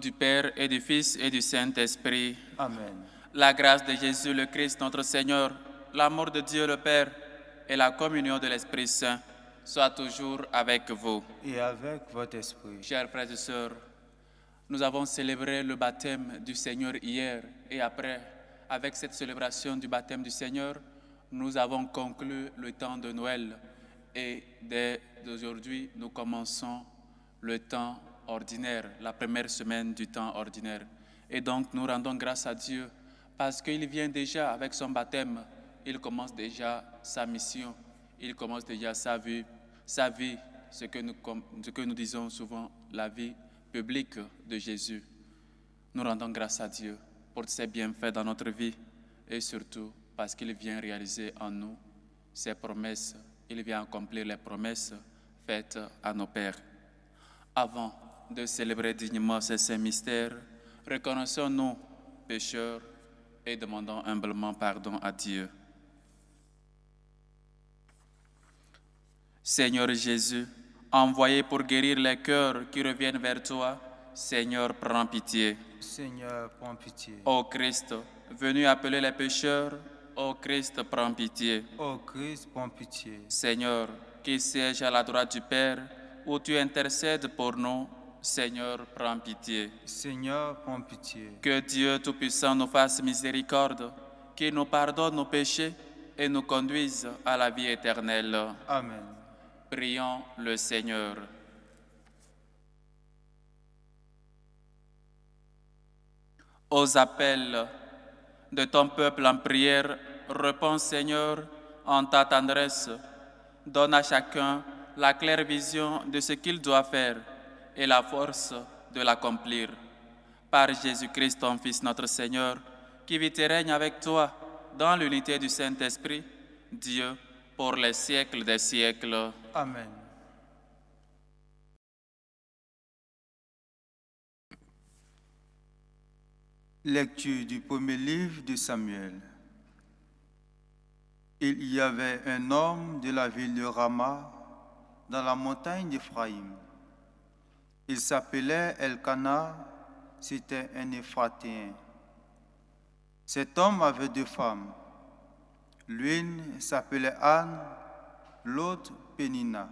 du Père et du Fils et du Saint-Esprit. Amen. La grâce de Jésus le Christ notre Seigneur, l'amour de Dieu le Père et la communion de l'Esprit Saint soient toujours avec vous. Et avec votre esprit. Chers frères et sœurs, nous avons célébré le baptême du Seigneur hier et après, avec cette célébration du baptême du Seigneur, nous avons conclu le temps de Noël et dès aujourd'hui, nous commençons le temps ordinaire, la première semaine du temps ordinaire. Et donc, nous rendons grâce à Dieu parce qu'il vient déjà avec son baptême, il commence déjà sa mission, il commence déjà sa vie, ce que nous disons souvent, la vie publique de Jésus. Nous rendons grâce à Dieu pour ses bienfaits dans notre vie et surtout parce qu'il vient réaliser en nous ses promesses, il vient accomplir les promesses faites à nos pères. Avant de célébrer dignement ces saints mystères, reconnaissons-nous pécheurs et demandons humblement pardon à Dieu. Seigneur Jésus, envoyé pour guérir les cœurs qui reviennent vers toi, Seigneur, prends pitié. Seigneur, prends pitié. Ô Christ, venu appeler les pécheurs, ô Christ, prends pitié. Ô Christ, prends pitié. Seigneur, qui siège à la droite du Père, où tu intercèdes pour nous, Seigneur, prends pitié. Seigneur, prends pitié. Que Dieu Tout-Puissant nous fasse miséricorde, qu'il nous pardonne nos péchés et nous conduise à la vie éternelle. Amen. Prions le Seigneur. Aux appels de ton peuple en prière, réponds Seigneur en ta tendresse. Donne à chacun la claire vision de ce qu'il doit faire et la force de l'accomplir. Par Jésus-Christ, ton Fils, notre Seigneur, qui vit et règne avec toi dans l'unité du Saint-Esprit, Dieu, pour les siècles des siècles. Amen. Lecture du premier livre de Samuel. Il y avait un homme de la ville de Rama, dans la montagne d'Éphraïm. Il s'appelait Elkana, c'était un Éphratéen. Cet homme avait 2 femmes. L'une s'appelait Anne, l'autre Pénina.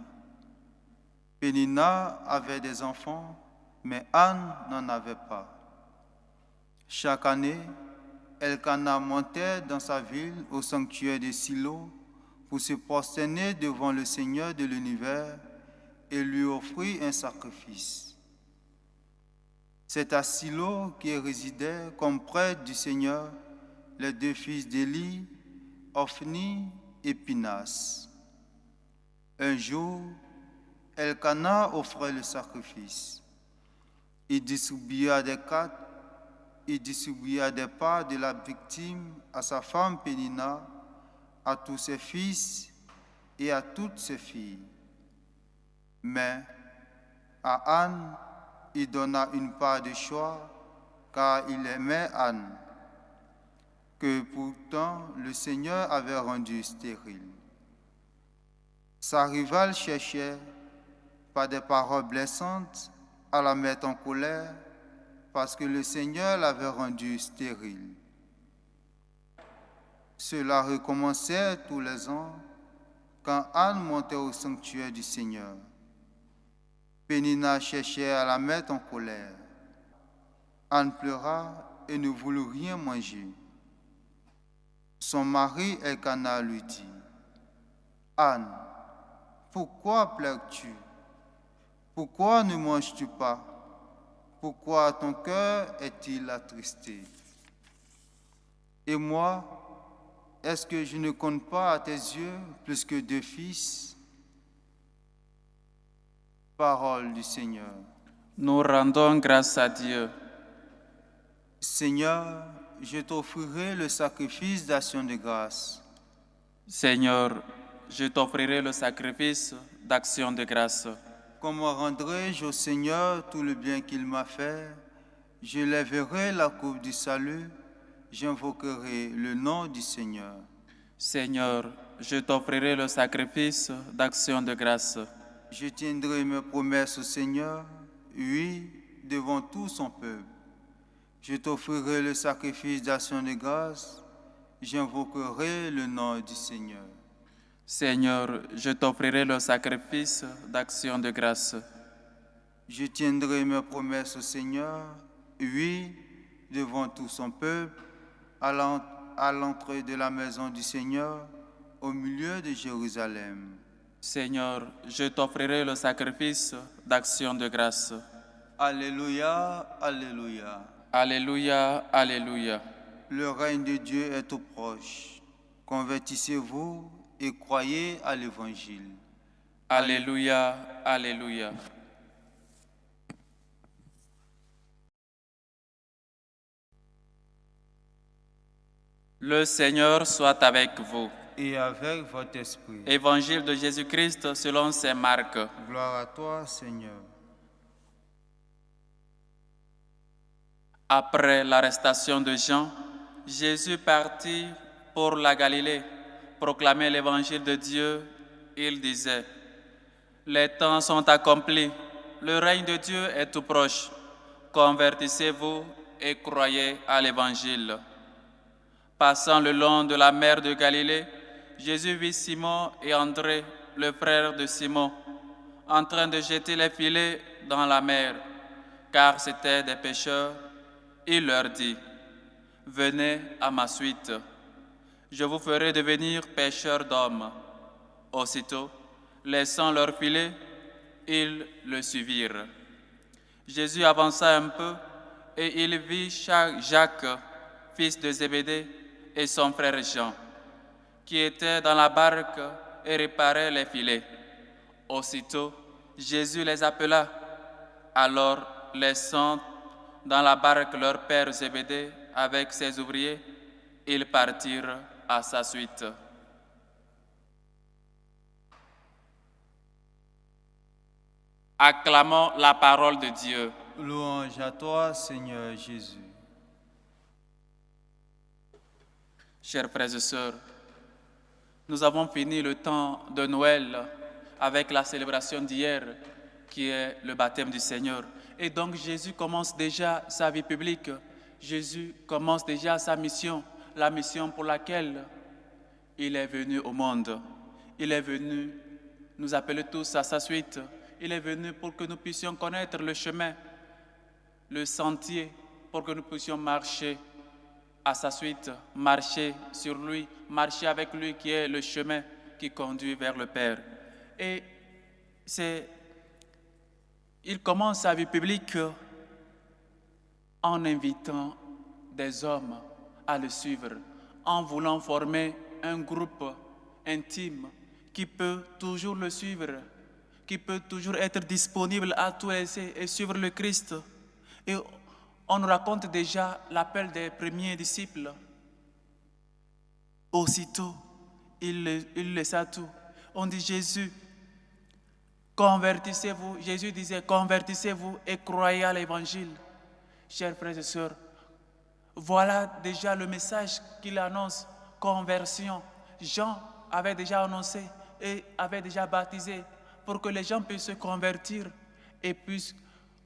Pénina avait des enfants, mais Anne n'en avait pas. Chaque année, Elkana montait dans sa ville au sanctuaire de Silo pour se prosterner devant le Seigneur de l'univers et lui offrir un sacrifice. C'est à Silo qu'y résidaient comme prêtres du Seigneur les 2 fils d'Élie, Ophni et Pinas. Un jour, Elkana offrait le sacrifice. Il distribua des parts de la victime à sa femme Pénina, à tous ses fils et à toutes ses filles. Mais à Anne, il donna une part de choix, car il aimait Anne, que pourtant le Seigneur avait rendue stérile. Sa rivale cherchait, par des paroles blessantes, à la mettre en colère, parce que le Seigneur l'avait rendue stérile. Cela recommençait tous les ans, quand Anne montait au sanctuaire du Seigneur. Pénina cherchait à la mettre en colère. Anne pleura et ne voulut rien manger. Son mari Elkana lui dit: « Anne, pourquoi pleures-tu? Pourquoi ne manges-tu pas? Pourquoi ton cœur est-il attristé? Et moi, est-ce que je ne compte pas à tes yeux plus que 2 fils? » Parole du Seigneur. Nous rendons grâce à Dieu. Seigneur, je t'offrirai le sacrifice d'action de grâce. Seigneur, je t'offrirai le sacrifice d'action de grâce. Comment rendrai-je au Seigneur tout le bien qu'il m'a fait? Je lèverai la coupe du salut, j'invoquerai le nom du Seigneur. Seigneur, je t'offrirai le sacrifice d'action de grâce. Je tiendrai mes promesses au Seigneur, oui, devant tout son peuple. Je t'offrirai le sacrifice d'action de grâce, j'invoquerai le nom du Seigneur. Seigneur, je t'offrirai le sacrifice d'action de grâce. Je tiendrai mes promesses au Seigneur, oui, devant tout son peuple, à l'entrée de la maison du Seigneur, au milieu de Jérusalem. Seigneur, je t'offrirai le sacrifice d'action de grâce. Alléluia, alléluia. Alléluia, alléluia. Le règne de Dieu est tout proche. Convertissez-vous et croyez à l'Évangile. Alléluia, alléluia. Le Seigneur soit avec vous. Et avec votre esprit. Évangile de Jésus-Christ selon saint Marc. Gloire à toi, Seigneur. Après l'arrestation de Jean, Jésus partit pour la Galilée, proclamer l'évangile de Dieu. Il disait: les temps sont accomplis, le règne de Dieu est tout proche. Convertissez-vous et croyez à l'évangile. Passant le long de la mer de Galilée, Jésus vit Simon et André, le frère de Simon, en train de jeter les filets dans la mer, car c'étaient des pêcheurs. Il leur dit: venez à ma suite, je vous ferai devenir pêcheurs d'hommes. Aussitôt, laissant leur filet, ils le suivirent. Jésus avança un peu et il vit Jacques, fils de Zébédée, et son frère Jean, qui étaient dans la barque et réparaient les filets. Aussitôt, Jésus les appela. Alors, laissant dans la barque leur père Zébédée avec ses ouvriers, ils partirent à sa suite. Acclamons la parole de Dieu. Louange à toi, Seigneur Jésus. Chers frères et sœurs, nous avons fini le temps de Noël avec la célébration d'hier, qui est le baptême du Seigneur. Et donc Jésus commence déjà sa vie publique. Jésus commence déjà sa mission, la mission pour laquelle il est venu au monde. Il est venu nous appeler tous à sa suite. Il est venu pour que nous puissions connaître le chemin, le sentier, pour que nous puissions marcher à sa suite, marcher sur lui, marcher avec lui qui est le chemin qui conduit vers le Père. Et il commence sa vie publique en invitant des hommes à le suivre, en voulant former un groupe intime qui peut toujours le suivre, qui peut toujours être disponible à tout laisser et suivre le Christ. Et on nous raconte déjà l'appel des premiers disciples. Aussitôt, il laissa tout. On dit Jésus, convertissez-vous. Jésus disait, convertissez-vous et croyez à l'évangile. Chers frères et sœurs, voilà déjà le message qu'il annonce, conversion. Jean avait déjà annoncé et avait déjà baptisé pour que les gens puissent se convertir et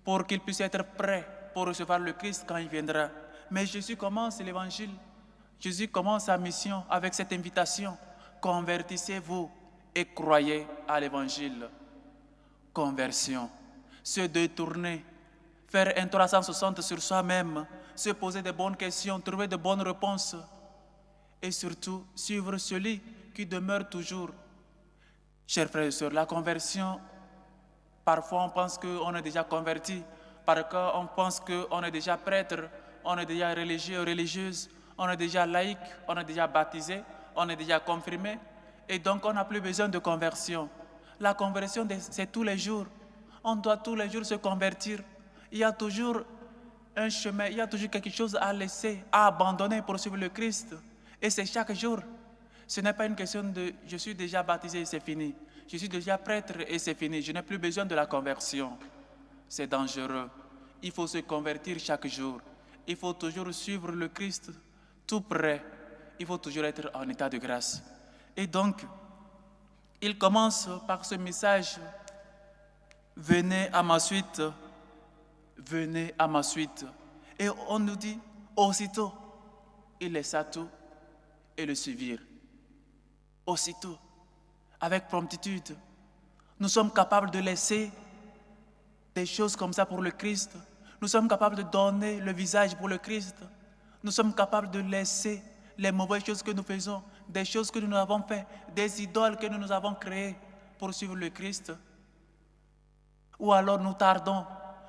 pour qu'ils puissent être prêts pour recevoir le Christ quand il viendra. Mais Jésus commence l'évangile. Jésus commence sa mission avec cette invitation. Convertissez-vous et croyez à l'évangile. Conversion, se détourner, faire un 360 sur soi-même, se poser de bonnes questions, trouver de bonnes réponses et surtout suivre celui qui demeure toujours. Chers frères et sœurs, la conversion, parfois on pense qu'on est déjà converti, parfois on pense qu'on est déjà prêtre, on est déjà religieux, religieuse, on est déjà laïque, on est déjà baptisé, on est déjà confirmé et donc on n'a plus besoin de conversion. La conversion, c'est tous les jours. On doit tous les jours se convertir. Il y a toujours un chemin, il y a toujours quelque chose à laisser, à abandonner pour suivre le Christ. Et c'est chaque jour. Ce n'est pas une question de « je suis déjà baptisé et c'est fini ». Je suis déjà prêtre et c'est fini. Je n'ai plus besoin de la conversion. C'est dangereux. Il faut se convertir chaque jour. Il faut toujours suivre le Christ tout près. Il faut toujours être en état de grâce. Et donc, il commence par ce message « Venez à ma suite, venez à ma suite. Et on nous dit, aussitôt, ils laissa tout et le suivirent. Aussitôt, avec promptitude, nous sommes capables de laisser des choses comme ça pour le Christ. Nous sommes capables de donner le visage pour le Christ. Nous sommes capables de laisser les mauvaises choses que nous faisons, des choses que nous avons faites, des idoles que nous avons créées pour suivre le Christ. Ou alors nous tardons.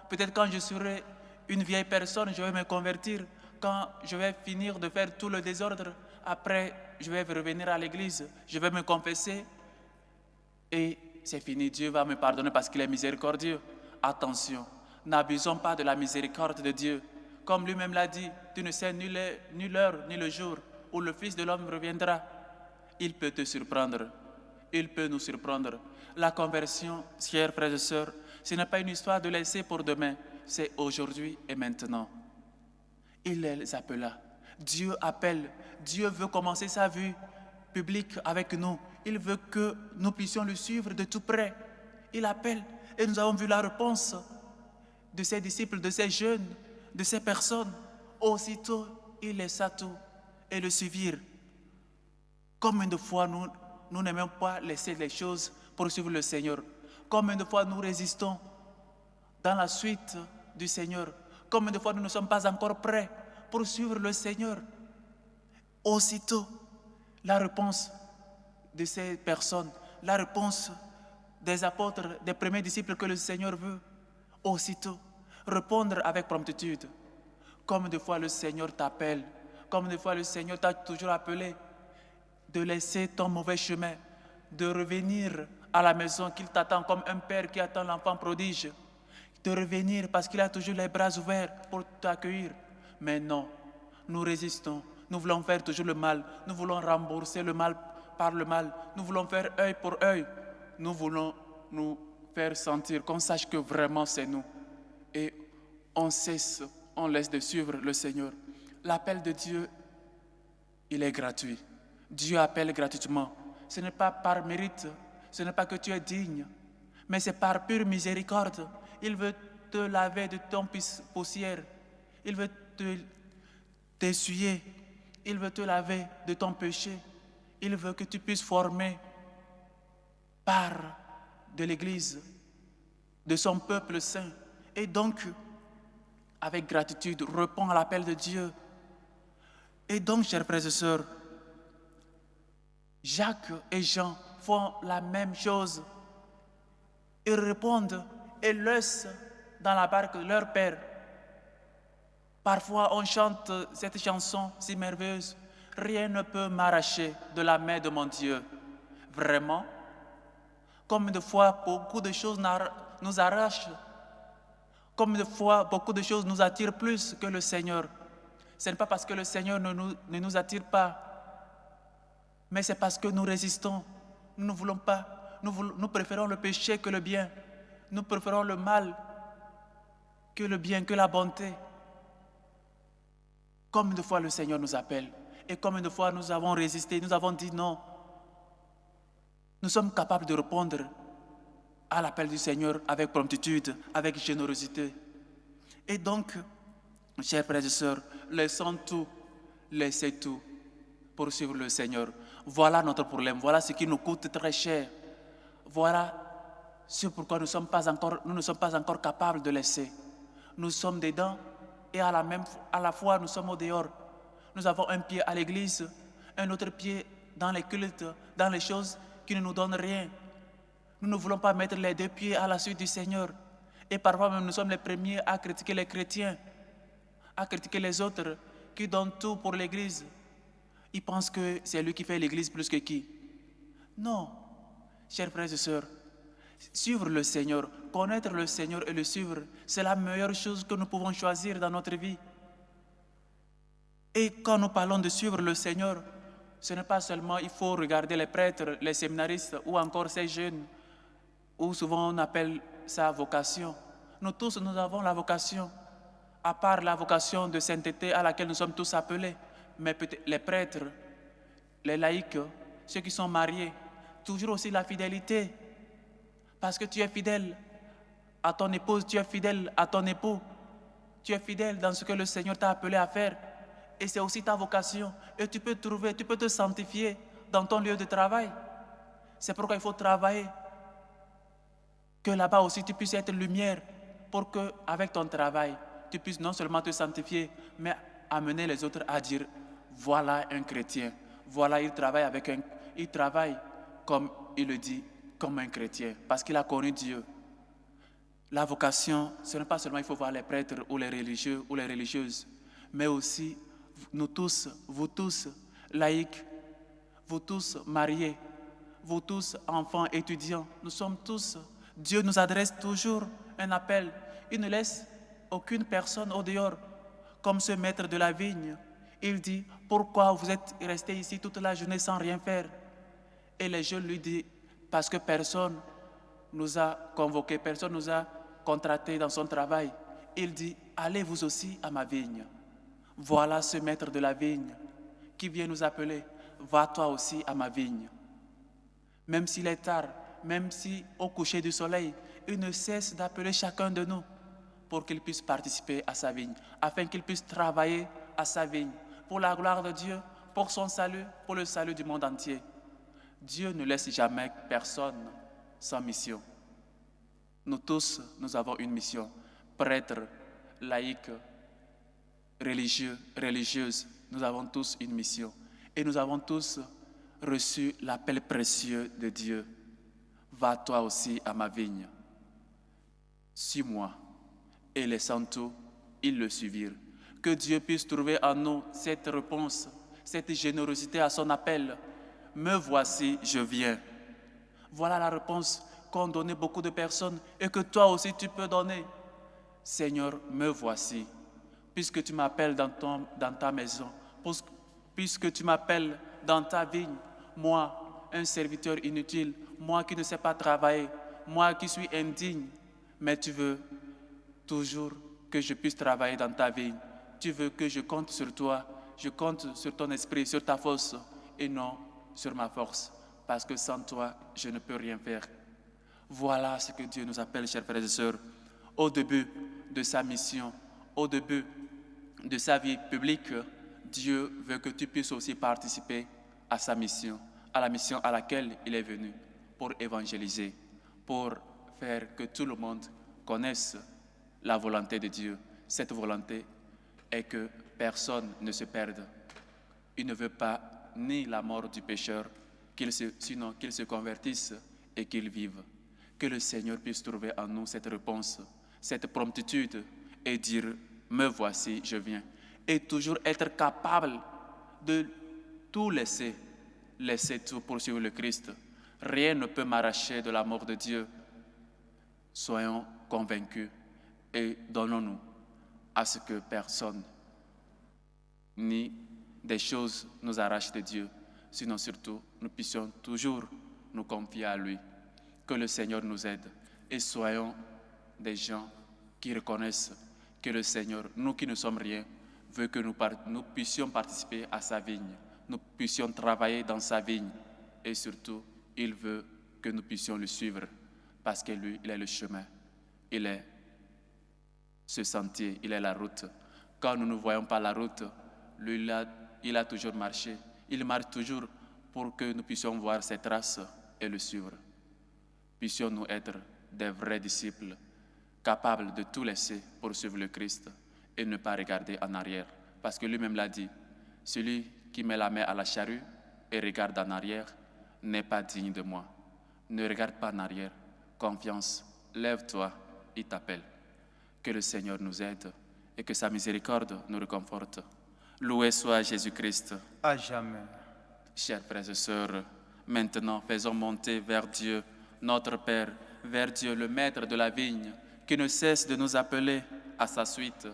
Peut-être quand je serai une vieille personne, je vais me convertir. Quand je vais finir de faire tout le désordre, après, je vais revenir à l'église, je vais me confesser et c'est fini. Dieu va me pardonner parce qu'il est miséricordieux. Attention, n'abusons pas de la miséricorde de Dieu. Comme lui-même l'a dit, tu ne sais ni l'heure ni le jour où le Fils de l'homme reviendra. Il peut te surprendre. Il peut nous surprendre. La conversion, chers frères et sœurs, ce n'est pas une histoire de laisser pour demain. C'est aujourd'hui et maintenant. Il les appela. Dieu appelle. Dieu veut commencer sa vie publique avec nous. Il veut que nous puissions le suivre de tout près. Il appelle. Et nous avons vu la réponse de ses disciples, de ces jeunes, de ces personnes. Aussitôt, il laissa tout et le suivirent. Combien de fois nous n'aimons pas laisser les choses pour suivre le Seigneur? Combien de fois nous résistons dans la suite du Seigneur? Combien de fois nous ne sommes pas encore prêts pour suivre le Seigneur? Aussitôt, la réponse de ces personnes, la réponse des apôtres, des premiers disciples que le Seigneur veut, aussitôt, répondre avec promptitude. Combien de fois le Seigneur t'appelle, combien de fois le Seigneur t'a toujours appelé de laisser ton mauvais chemin, de revenir à la maison qu'il t'attend comme un père qui attend l'enfant prodige, de revenir parce qu'il a toujours les bras ouverts pour t'accueillir. Mais non, nous résistons, nous voulons faire toujours le mal, nous voulons rembourser le mal par le mal, nous voulons faire œil pour œil, nous voulons nous faire sentir qu'on sache que vraiment c'est nous. Et on cesse, on laisse de suivre le Seigneur. L'appel de Dieu, il est gratuit. Dieu appelle gratuitement. Ce n'est pas par mérite, ce n'est pas que tu es digne, mais c'est par pure miséricorde. Il veut te laver de ton poussière. Il veut t'essuyer. Il veut te laver de ton péché. Il veut que tu puisses former part de l'Église, de son peuple saint. Et donc, avec gratitude, réponds à l'appel de Dieu. Et donc, chers frères et sœurs, Jacques et Jean font la même chose. Ils répondent et laissent dans la barque leur père. Parfois, on chante cette chanson si merveilleuse. Rien ne peut m'arracher de la main de mon Dieu. Vraiment, combien de fois beaucoup de choses nous arrachent. Combien de fois beaucoup de choses nous attirent plus que le Seigneur. Ce n'est pas parce que le Seigneur ne nous attire pas, mais c'est parce que nous résistons. Nous ne voulons pas. Nous préférons le péché que le bien. Nous préférons le mal que le bien, que la bonté. Combien de fois le Seigneur nous appelle et combien de fois nous avons résisté, nous avons dit non. Nous sommes capables de répondre à l'appel du Seigneur avec promptitude, avec générosité. Et donc, chers frères et sœurs, laissons tout, laissez tout pour suivre le Seigneur. Voilà notre problème, voilà ce qui nous coûte très cher. Voilà ce pourquoi nous ne sommes pas encore capables de laisser. Nous sommes dedans et à la fois nous sommes au dehors. Nous avons un pied à l'église, un autre pied dans les cultes, dans les choses qui ne nous donnent rien. Nous ne voulons pas mettre les deux pieds à la suite du Seigneur. Et parfois même nous sommes les premiers à critiquer les chrétiens, à critiquer les autres qui donnent tout pour l'église. Ils pensent que c'est lui qui fait l'église plus que qui. Non, chers frères et sœurs, suivre le Seigneur, connaître le Seigneur et le suivre, c'est la meilleure chose que nous pouvons choisir dans notre vie. Et quand nous parlons de suivre le Seigneur, ce n'est pas seulement il faut regarder les prêtres, les séminaristes ou encore ces jeunes, ou souvent on appelle ça vocation. Nous tous, nous avons la vocation, à part la vocation de sainteté à laquelle nous sommes tous appelés. Mais peut-être les prêtres, les laïcs, ceux qui sont mariés, toujours aussi la fidélité. Parce que tu es fidèle à ton épouse, tu es fidèle à ton époux. Tu es fidèle dans ce que le Seigneur t'a appelé à faire. Et c'est aussi ta vocation. Et tu peux te sanctifier dans ton lieu de travail. C'est pourquoi il faut travailler. Que là-bas aussi tu puisses être lumière pour qu'avec ton travail, tu puisses non seulement te sanctifier, mais amener les autres à dire, voilà un chrétien. Voilà, il travaille comme il le dit, comme un chrétien, parce qu'il a connu Dieu. La vocation, ce n'est pas seulement il faut voir les prêtres ou les religieux ou les religieuses, mais aussi nous tous, vous tous, laïcs, vous tous mariés, vous tous enfants étudiants, nous sommes tous, Dieu nous adresse toujours un appel. Il ne laisse aucune personne au dehors, comme ce maître de la vigne. Il dit, pourquoi vous êtes restés ici toute la journée sans rien faire? Et les jeunes lui disent, parce que personne nous a convoqués, personne nous a contractés dans son travail. Il dit, allez vous aussi à ma vigne. Voilà ce maître de la vigne qui vient nous appeler, va toi aussi à ma vigne. Même s'il est tard, même si au coucher du soleil, il ne cesse d'appeler chacun de nous pour qu'il puisse participer à sa vigne, afin qu'il puisse travailler à sa vigne, pour la gloire de Dieu, pour son salut, pour le salut du monde entier. Dieu ne laisse jamais personne sans mission. Nous tous, nous avons une mission. Prêtres, laïcs, religieux, religieuses, nous avons tous une mission. Et nous avons tous reçu l'appel précieux de Dieu. Va toi aussi à ma vigne. Suis-moi. Et laissant tout, ils le suivirent. Que Dieu puisse trouver en nous cette réponse, cette générosité à son appel. Me voici, je viens. Voilà la réponse qu'ont donné beaucoup de personnes et que toi aussi tu peux donner. Seigneur, me voici. Puisque tu m'appelles dans ta maison, puisque tu m'appelles dans ta vigne, moi, un serviteur inutile, moi qui ne sais pas travailler, moi qui suis indigne, mais tu veux toujours que je puisse travailler dans ta vigne. Tu veux que je compte sur toi, je compte sur ton esprit, sur ta force et non sur ma force, parce que sans toi, je ne peux rien faire. Voilà ce que Dieu nous appelle, chers frères et sœurs, au début de sa mission, au début de sa vie publique. Dieu veut que tu puisses aussi participer à sa mission, à la mission à laquelle il est venu, pour évangéliser, pour faire que tout le monde connaisse la volonté de Dieu. Cette volonté est que personne ne se perde. Il ne veut pas ni la mort du pécheur, sinon qu'il se convertisse et qu'il vive. Que le Seigneur puisse trouver en nous cette réponse, cette promptitude et dire, me voici, je viens. Et toujours être capable de tout laisser tout pour suivre le Christ. Rien ne peut m'arracher de l'amour de Dieu. Soyons convaincus et donnons-nous à ce que personne ni des choses nous arrachent de Dieu, sinon surtout nous puissions toujours nous confier à lui. Que le Seigneur nous aide et soyons des gens qui reconnaissent que le Seigneur, nous qui ne sommes rien, veut que nous puissions participer à sa vigne, nous puissions travailler dans sa vigne et surtout, il veut que nous puissions le suivre parce que lui, il est le chemin, il est ce sentier, il est la route. Quand nous ne voyons pas la route, lui, il a toujours marché, il marche toujours pour que nous puissions voir ses traces et le suivre. Puissions-nous être des vrais disciples, capables de tout laisser pour suivre le Christ et ne pas regarder en arrière. Parce que lui-même l'a dit, celui qui met la main à la charrue et regarde en arrière n'est pas digne de moi. Ne regarde pas en arrière. Confiance, lève-toi, il t'appelle. Que le Seigneur nous aide et que sa miséricorde nous réconforte. Loué soit Jésus-Christ. À jamais. Chers frères et sœurs, maintenant faisons monter vers Dieu, notre Père, vers Dieu, le Maître de la vigne, qui ne cesse de nous appeler à sa suite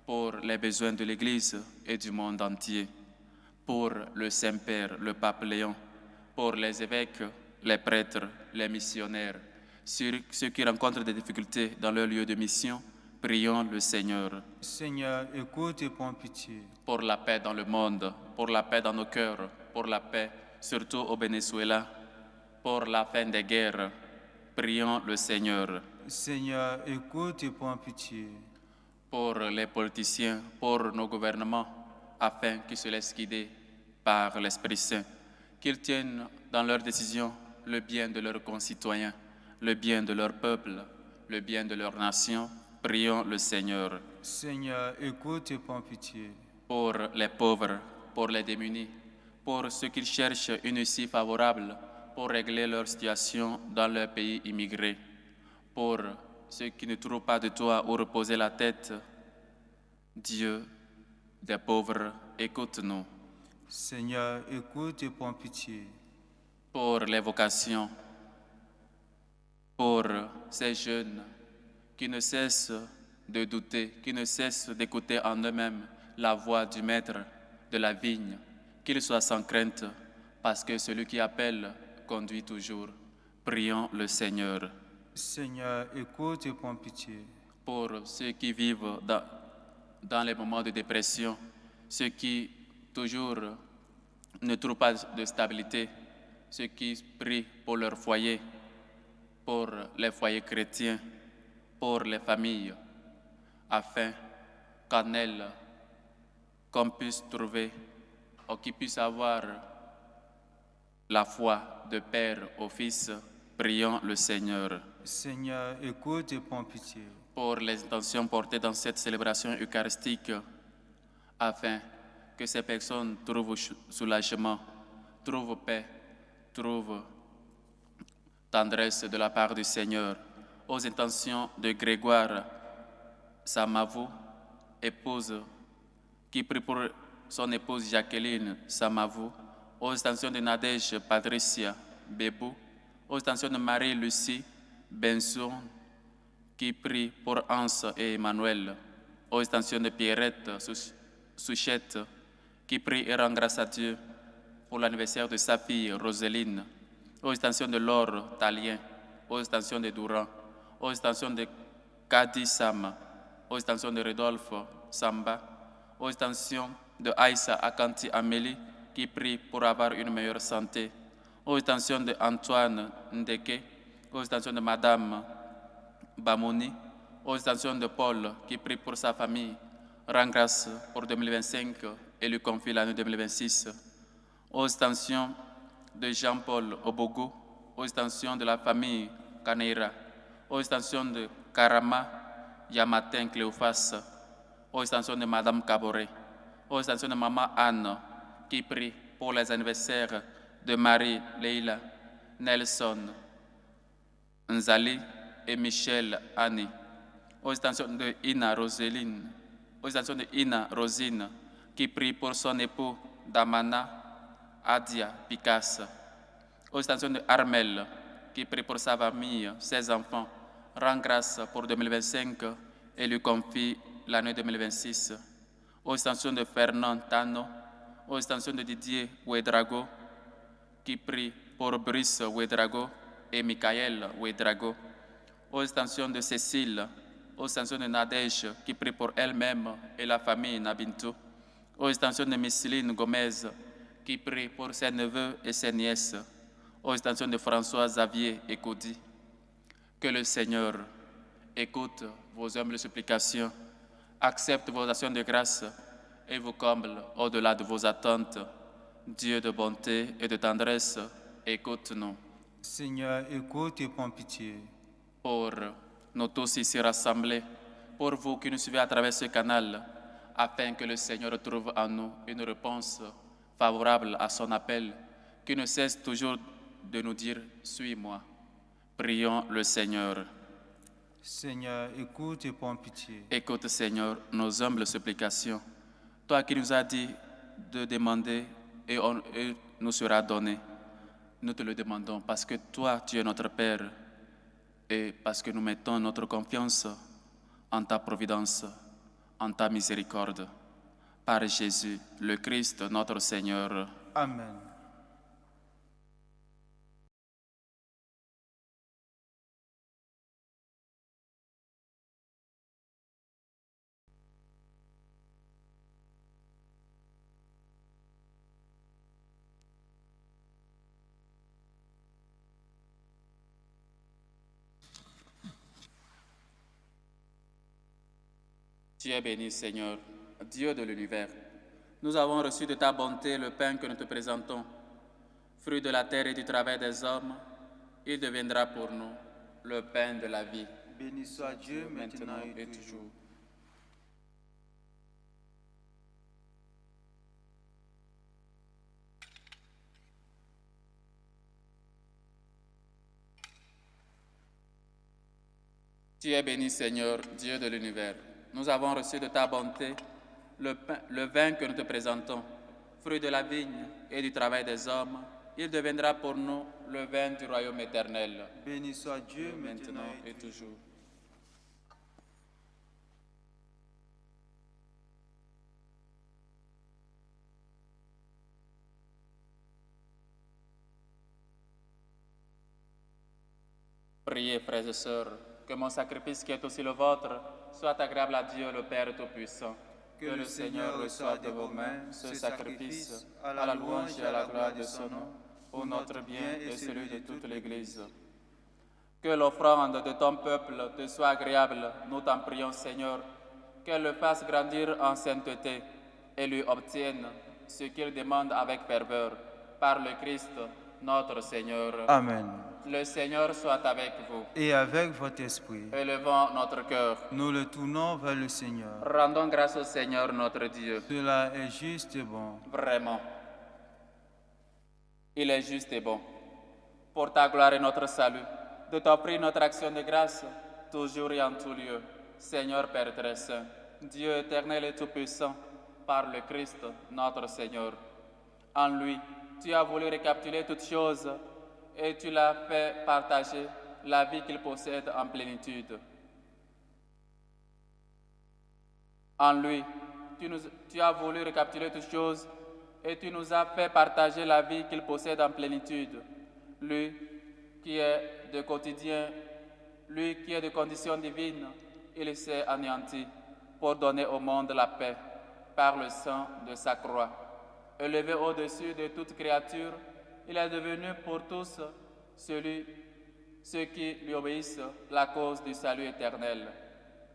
pour les besoins de l'Église et du monde entier, pour le Saint-Père, le Pape Léon, pour les évêques, les prêtres, les missionnaires, sur ceux qui rencontrent des difficultés dans leur lieu de mission. Prions le Seigneur. Seigneur, écoute et prends pitié. Pour la paix dans le monde, pour la paix dans nos cœurs, pour la paix surtout au Venezuela, pour la fin des guerres. Prions le Seigneur. Seigneur, écoute et prends pitié. pour les politiciens, pour nos gouvernements, afin qu'ils se laissent guider par l'Esprit Saint, qu'ils tiennent dans leurs décisions le bien de leurs concitoyens, le bien de leur peuple, le bien de leur nation. Prions le Seigneur. Seigneur, écoute et prends pitié. Pour les pauvres, pour les démunis, pour ceux qui cherchent une issue favorable pour régler leur situation dans leur pays immigré, pour ceux qui ne trouvent pas de toit où reposer la tête. Dieu des pauvres, écoute-nous. Seigneur, écoute et prends pitié. Pour les vocations, pour ces jeunes qui ne cessent de douter, qui ne cessent d'écouter en eux-mêmes la voix du Maître de la vigne, qu'ils soient sans crainte, parce que celui qui appelle conduit toujours. Prions le Seigneur. Seigneur, écoute et prends pitié. Pour ceux qui vivent dans les moments de dépression, ceux qui toujours ne trouvent pas de stabilité, ceux qui prient pour leur foyer, pour les foyers chrétiens, pour les familles, afin qu'en elles, qu'on puisse trouver, ou qu'ils puissent avoir la foi de Père au Fils. Prions le Seigneur. Seigneur, écoute et prends pitié. Pour les intentions portées dans cette célébration eucharistique, afin que ces personnes trouvent soulagement, trouvent paix, trouvent tendresse de la part du Seigneur. Aux intentions de Grégoire Samavou, épouse, qui prie pour son épouse Jacqueline Samavou, aux intentions de Nadège Patricia Bébou, aux intentions de Marie-Lucie Benson, qui prie pour Anse et Emmanuel, aux intentions de Pierrette Souchette, qui prie et rend grâce à Dieu pour l'anniversaire de sa fille Roseline, aux intentions de Laure Talien, aux intentions de Douran, aux intentions de Kadi Sama, aux intentions de Rodolphe Samba, aux intentions de Aïssa Akanti Amélie, qui prie pour avoir une meilleure santé, aux intentions de Antoine Ndeke, aux intentions de Madame Bamoni, aux intentions de Paul, qui prie pour sa famille, rend grâce pour 2025 et lui confie l'année 2026, aux intentions de Jean-Paul Obogo, aux intentions de la famille Kaneira, aux intentions de Karama Yamatin Cléophas, aux intentions de Madame Caboret, aux intentions de Maman Anne, qui prie pour les anniversaires de Marie Leila, Nelson, Nzali et Michel Annie, aux intentions de Ina Roseline, aux intentions de Ina Rosine, qui prie pour son époux Damana Adia Picasse, aux intentions de Armel, qui prie pour sa famille, ses enfants, rend grâce pour 2025 et lui confie l'année 2026, aux intentions de Fernand Tano, aux intentions de Didier Ouedrago, qui prie pour Brice Ouedrago et Michael Ouedrago, aux intentions de Cécile, aux intentions de Nadège, qui prie pour elle-même et la famille Nabintou, aux intentions de Micheline Gomez, qui prie pour ses neveux et ses nièces, aux intentions de François Xavier et Cody. Que le Seigneur écoute vos humbles supplications, accepte vos actions de grâce et vous comble au-delà de vos attentes. Dieu de bonté et de tendresse, écoute-nous. Seigneur, écoute et prends pitié. Pour nous tous ici rassemblés, pour vous qui nous suivez à travers ce canal, afin que le Seigneur trouve en nous une réponse favorable à son appel, qui ne cesse toujours de nous dire « Suis-moi ». Prions le Seigneur. Seigneur, écoute et prends pitié. Écoute, Seigneur, nos humbles supplications. Toi qui nous as dit de demander et nous sera donné. Nous te le demandons parce que toi, tu es notre Père et parce que nous mettons notre confiance en ta providence, en ta miséricorde. Par Jésus, le Christ, notre Seigneur. Amen. Tu es béni, Seigneur, Dieu de l'univers. Nous avons reçu de ta bonté le pain que nous te présentons. Fruit de la terre et du travail des hommes, il deviendra pour nous le pain de la vie. Béni soit Dieu maintenant et toujours. Tu es béni, Seigneur, Dieu de l'univers. Nous avons reçu de ta bonté le vin que nous te présentons. Fruit de la vigne et du travail des hommes, il deviendra pour nous le vin du royaume éternel. Béni soit Dieu Maintenant et toujours. Priez, frères et sœurs, que mon sacrifice qui est aussi le vôtre soit agréable à Dieu le Père Tout-Puissant. Que le Seigneur reçoive de vos mains ce sacrifice à la louange et à la gloire de son nom, pour notre bien et celui de toute l'Église. Que l'offrande de ton peuple te soit agréable, nous t'en prions, Seigneur, qu'elle le fasse grandir en sainteté et lui obtienne ce qu'il demande avec ferveur, par le Christ, notre Seigneur. Amen. Le Seigneur soit avec vous. Et avec votre esprit, Élevons notre cœur. nous le tournons vers le Seigneur. Rendons grâce au Seigneur notre Dieu. Cela est juste et bon. Vraiment. Il est juste et bon, pour ta gloire et notre salut, de t'offrir notre action de grâce, toujours et en tout lieu. Seigneur Père très saint, Dieu éternel et tout-puissant, par le Christ, notre Seigneur. En lui, tu as voulu récapituler toutes choses et tu l'as fait partager la vie qu'il possède en plénitude. En lui, tu as voulu récapituler toutes choses et tu nous as fait partager la vie qu'il possède en plénitude. Lui qui est de quotidien, lui qui est de condition divine, il s'est anéanti pour donner au monde la paix par le sang de sa croix. Élevé au-dessus de toute créature, il est devenu pour tous ceux qui lui obéissent la cause du salut éternel.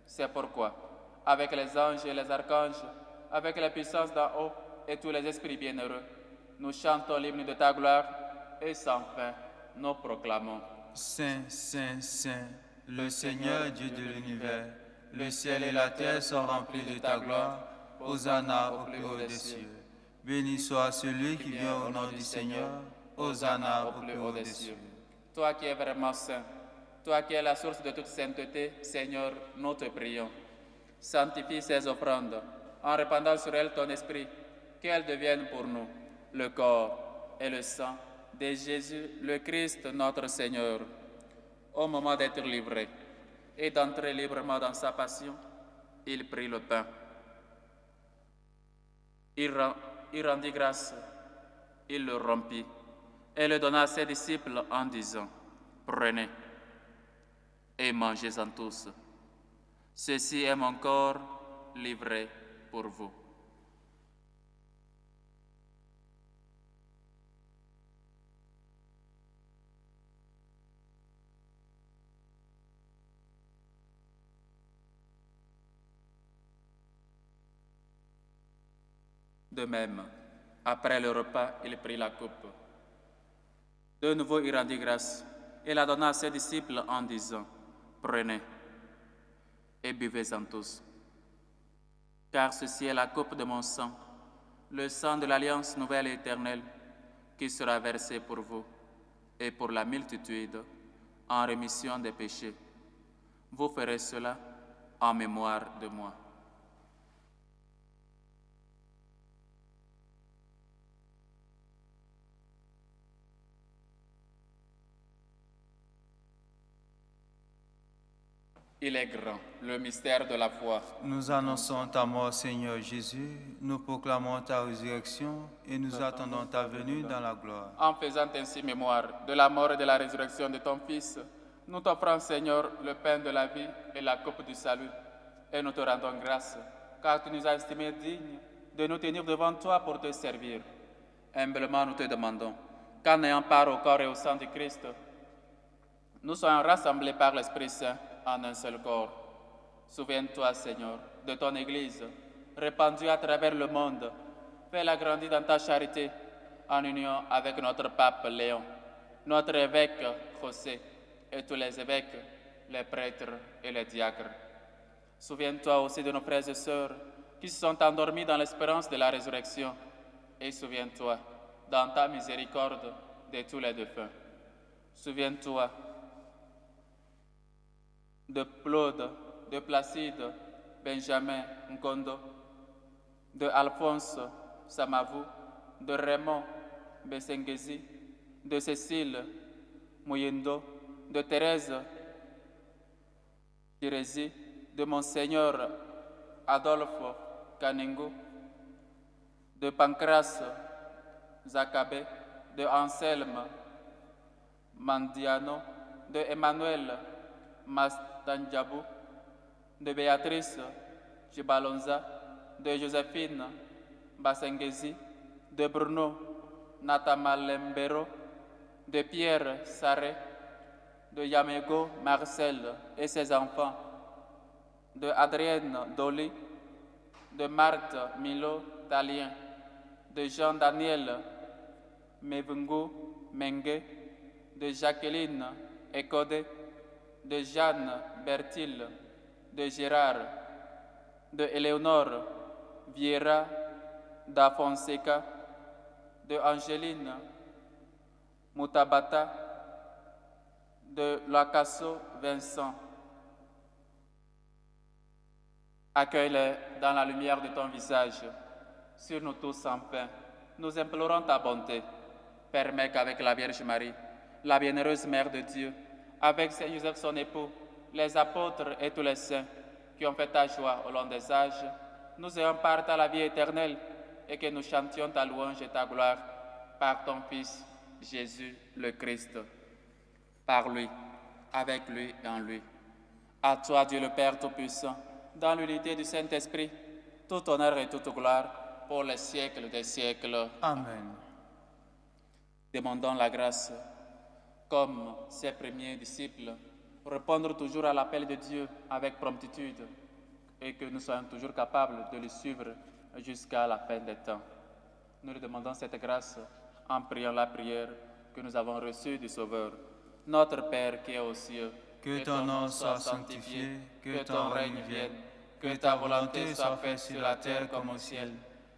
C'est pourquoi, avec les anges et les archanges, avec les puissances d'en haut et tous les esprits bienheureux, nous chantons l'hymne de ta gloire et sans fin nous proclamons. Saint, Saint, Saint, le Seigneur Dieu de l'univers, le ciel et la terre sont remplis de ta gloire. Hosanna au plus haut des cieux. Béni soit celui qui vient au nom du Seigneur. Hosanna au plus haut des cieux. Toi qui es vraiment saint, toi qui es la source de toute sainteté, Seigneur, nous te prions. Sanctifie ces offrandes en répandant sur elles ton esprit, qu'elles deviennent pour nous le corps et le sang de Jésus, le Christ, notre Seigneur. Au moment d'être livré et d'entrer librement dans sa passion, il prit le pain. Il rendit grâce, il le rompit et le donna à ses disciples en disant, « Prenez et mangez-en tous. Ceci est mon corps livré pour vous. » De même, après le repas, il prit la coupe. De nouveau, il rendit grâce et la donna à ses disciples en disant, « Prenez et buvez-en tous. Car ceci est la coupe de mon sang, le sang de l'alliance nouvelle et éternelle, qui sera versé pour vous et pour la multitude en rémission des péchés. Vous ferez cela en mémoire de moi. » Il est grand, le mystère de la foi. Nous annonçons ta mort, Seigneur Jésus. Nous proclamons ta résurrection et nous attendons ta venue dans la gloire. En faisant ainsi mémoire de la mort et de la résurrection de ton Fils, nous t'offrons, Seigneur, le pain de la vie et la coupe du salut. Et nous te rendons grâce, car tu nous as estimés dignes de nous tenir devant toi pour te servir. Humblement, nous te demandons qu'en ayant part au corps et au sang du Christ, nous soyons rassemblés par l'Esprit Saint en un seul corps. Souviens-toi, Seigneur, de ton Église, répandue à travers le monde. Fais-la grandir dans ta charité, en union avec notre pape Léon, notre évêque José et tous les évêques, les prêtres et les diacres. Souviens-toi aussi de nos frères et sœurs qui se sont endormis dans l'espérance de la résurrection. Et souviens-toi, dans ta miséricorde, de tous les défunts. Souviens-toi de Claude, de Placide, Benjamin Nkondo, de Alphonse Samavou, de Raymond Bessengezi, de Cécile Mouyendo, de Thérèse Kirezi, de Monseigneur Adolphe Kaningo, de Pancras Zakabe, de Anselme Mandiano, de Emmanuel Mastanjabou, de Béatrice Chibalonza, de Joséphine Basengezi, de Bruno Natamalembero, de Pierre Sarré, de Yamego Marcel et ses enfants, de Adrienne Dolly, de Marthe Milo Talien, de Jean-Daniel Mevungu Mengue, de Jacqueline Ekode, de Jeanne Bertil, de Gérard, de Éléonore Vieira da Fonseca, de Angéline Mutabata, de Lacasso Vincent. Accueille-les dans la lumière de ton visage. Sur nous tous enfin, nous implorons ta bonté. Permets qu'avec la Vierge Marie, la bienheureuse Mère de Dieu, avec Saint Joseph son époux, les apôtres et tous les saints qui ont fait ta joie au long des âges, nous ayons part à la vie éternelle et que nous chantions ta louange et ta gloire par ton Fils, Jésus le Christ. Par lui, avec lui et en lui. À toi, Dieu le Père Tout-Puissant, dans l'unité du Saint-Esprit, tout honneur et toute gloire pour les siècles des siècles. Amen. Demandons la grâce, comme ses premiers disciples, répondre toujours à l'appel de Dieu avec promptitude et que nous soyons toujours capables de le suivre jusqu'à la fin des temps. Nous lui demandons cette grâce en priant la prière que nous avons reçue du Sauveur. Notre Père qui es aux cieux, Que ton nom soit sanctifié, que ton règne vienne, que ta volonté soit faite sur la terre comme au ciel.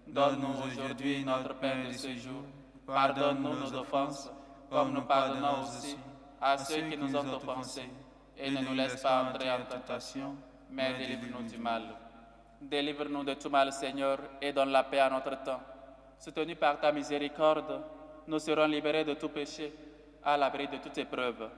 Donne-nous aujourd'hui notre pain de ce jour. Pardonne-nous nos offenses, comme nous pardonnons aussi à ceux qui nous ont offensés. Et ne nous laisse pas entrer en tentation, mais délivre-nous du mal. Délivre-nous de tout mal, Seigneur, et donne la paix à notre temps. Soutenus par ta miséricorde, nous serons libérés de tout péché, à l'abri de toute épreuve.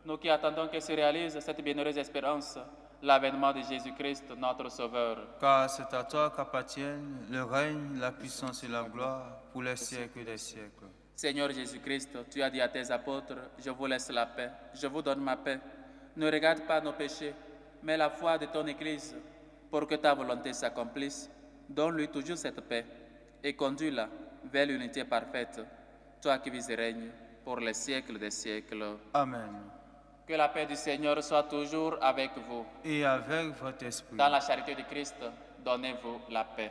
Nous qui attendons que se réalise cette bienheureuse espérance, l'avènement de Jésus-Christ, notre Sauveur. Car c'est à toi qu'appartiennent le règne, la puissance et la gloire pour les siècles des siècles. Seigneur Jésus-Christ, tu as dit à tes apôtres, je vous laisse la paix, je vous donne ma paix. Ne regarde pas nos péchés, mais la foi de ton Église, pour que ta volonté s'accomplisse. Donne-lui toujours cette paix et conduis-la vers l'unité parfaite, toi qui vis et règnes pour les siècles des siècles. Amen. Que la paix du Seigneur soit toujours avec vous. Et avec votre esprit. Dans la charité de Christ, donnez-vous la paix.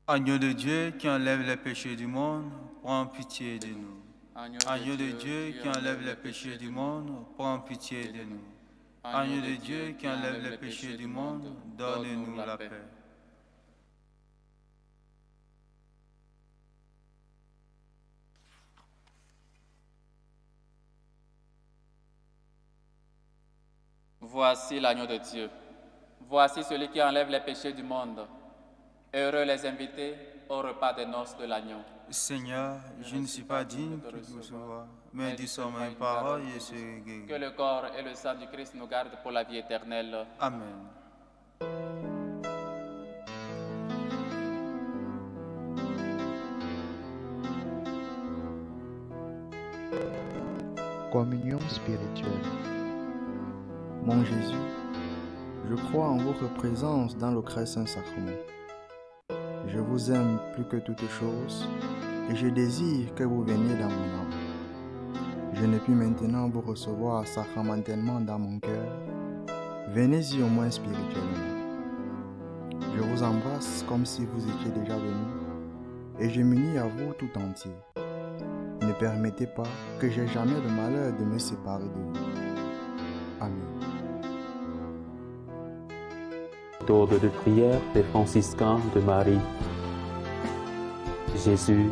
Agneau de Dieu qui enlève les péchés du monde, prends pitié de nous. Agneau de Dieu qui enlève les péchés du monde, prends pitié de nous. Agneau de Dieu qui enlève les péchés du monde, donne-nous la paix. Voici l'agneau de Dieu. Voici celui qui enlève les péchés du monde. Heureux les invités au repas des noces de l'agneau. Seigneur, je ne suis pas digne de te recevoir, mais dis seulement une parole et je serai guéri. Que le corps et le sang du Christ nous gardent pour la vie éternelle. Amen. Communion spirituelle. Mon Jésus, je crois en votre présence dans le Christ Saint-Sacrement. Je vous aime plus que toute chose et je désire que vous veniez dans mon âme. je ne puis maintenant vous recevoir sacramentellement dans mon cœur, venez-y au moins spirituellement. Je vous embrasse comme si vous étiez déjà venu, et je m'unis à vous tout entier. Ne permettez pas que j'aie jamais le malheur de me séparer de vous. Amen. Méthode de prière des franciscains de Marie. Jésus,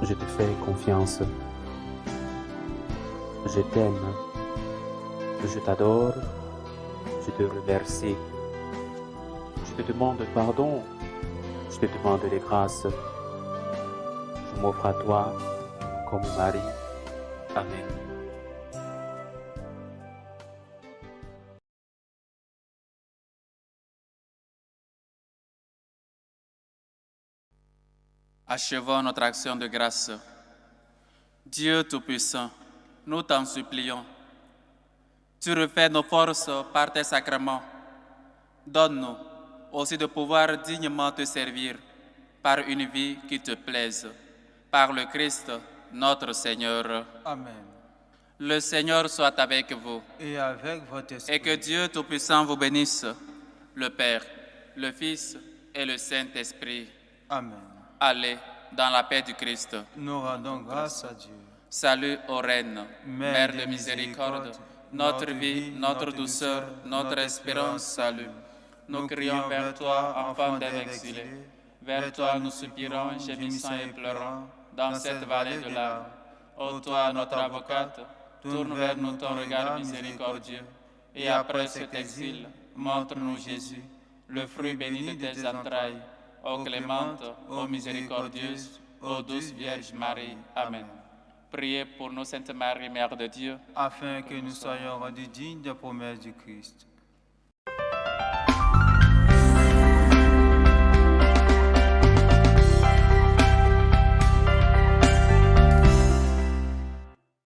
je te fais confiance. Je t'aime. Je t'adore. Je te remercie. Je te demande pardon. Je te demande les grâces. Je m'offre à toi comme Marie. Amen. Achevons notre action de grâce. Dieu Tout-Puissant, nous t'en supplions. Tu refais nos forces par tes sacrements. Donne-nous aussi de pouvoir dignement te servir par une vie qui te plaise. Par le Christ, notre Seigneur. Amen. Le Seigneur soit avec vous. Et avec votre esprit. Et que Dieu Tout-Puissant vous bénisse, le Père, le Fils et le Saint-Esprit. Amen. Allez dans la paix du Christ. Nous rendons grâce à Dieu. Salut aux reines, Mère de miséricorde, notre vie, notre douceur, notre espérance, salut. Nous crions vers toi, enfant d'Ève exilée. Vers toi nous soupirons, gémissant et pleurant, dans cette vallée de larmes. Ô toi, notre avocate, tourne vers nous ton regard miséricordieux. Et après cet exil, montre-nous Jésus, le fruit béni de tes entrailles. Ô clémente, ô miséricordieuse, ô douce Vierge Marie. Amen. Priez pour nous, Sainte Marie, Mère de Dieu, afin que nous soyons rendus dignes des promesses du Christ.